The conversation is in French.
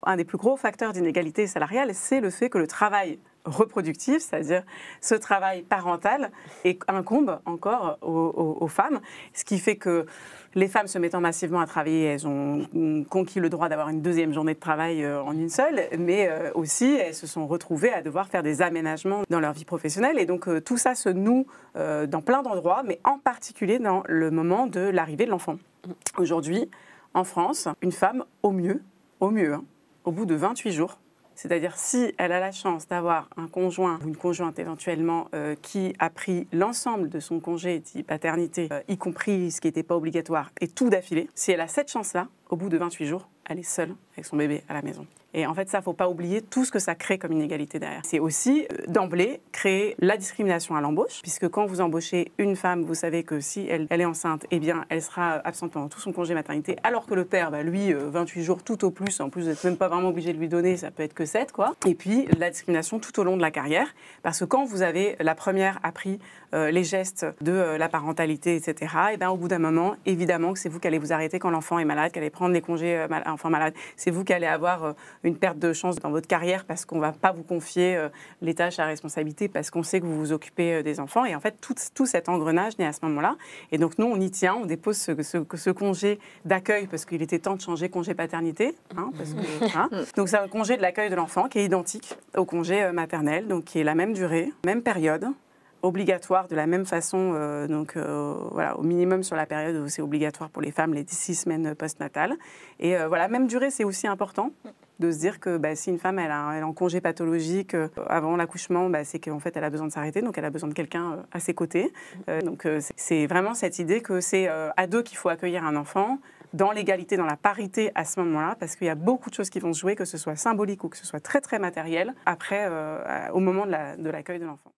Un des plus gros facteurs d'inégalité salariale, c'est le fait que le travail reproductif, c'est-à-dire ce travail parental, incombe encore aux femmes, ce qui fait que les femmes se mettant massivement à travailler, elles ont conquis le droit d'avoir une deuxième journée de travail en une seule, mais aussi elles se sont retrouvées à devoir faire des aménagements dans leur vie professionnelle, et donc tout ça se noue dans plein d'endroits, mais en particulier dans le moment de l'arrivée de l'enfant. Aujourd'hui, en France, une femme, au mieux, hein, au bout de 28 jours, c'est-à-dire si elle a la chance d'avoir un conjoint ou une conjointe éventuellement qui a pris l'ensemble de son congé de paternité, y compris ce qui n'était pas obligatoire, et tout d'affilée, si elle a cette chance-là, au bout de 28 jours, elle est seule avec son bébé à la maison. Et en fait, ça, il ne faut pas oublier tout ce que ça crée comme inégalité derrière. C'est aussi, d'emblée, créer la discrimination à l'embauche, puisque quand vous embauchez une femme, vous savez que si elle est enceinte, eh bien, elle sera absente pendant tout son congé maternité, alors que le père, lui, 28 jours tout au plus, en plus, vous n'êtes même pas vraiment obligé de lui donner, ça peut être que 7, quoi. Et puis, la discrimination tout au long de la carrière, parce que quand vous avez, la première appris les gestes de la parentalité, etc., et bien, au bout d'un moment, évidemment que c'est vous qui allez vous arrêter quand l'enfant est malade, qu'elle allez prendre les congés enfant malade, c'est vous qui allez avoir une perte de chance dans votre carrière parce qu'on ne va pas vous confier les tâches à responsabilité parce qu'on sait que vous vous occupez des enfants. Et en fait, tout cet engrenage naît à ce moment-là. Et donc, nous, on y tient, on dépose ce congé d'accueil parce qu'il était temps de changer congé paternité. Donc, c'est un congé de l'accueil de l'enfant qui est identique au congé maternel, donc qui est la même durée, même période, obligatoire de la même façon, voilà, au minimum sur la période où c'est obligatoire pour les femmes, les 6 semaines postnatales. Et voilà, même durée, c'est aussi important de se dire que si une femme elle est en congé pathologique avant l'accouchement, c'est qu'en fait elle a besoin de s'arrêter, donc elle a besoin de quelqu'un à ses côtés. Donc c'est vraiment cette idée que c'est à deux qu'il faut accueillir un enfant, dans l'égalité, dans la parité à ce moment-là, parce qu'il y a beaucoup de choses qui vont se jouer, que ce soit symbolique ou que ce soit très très matériel, après, au moment de l'accueil de l'enfant.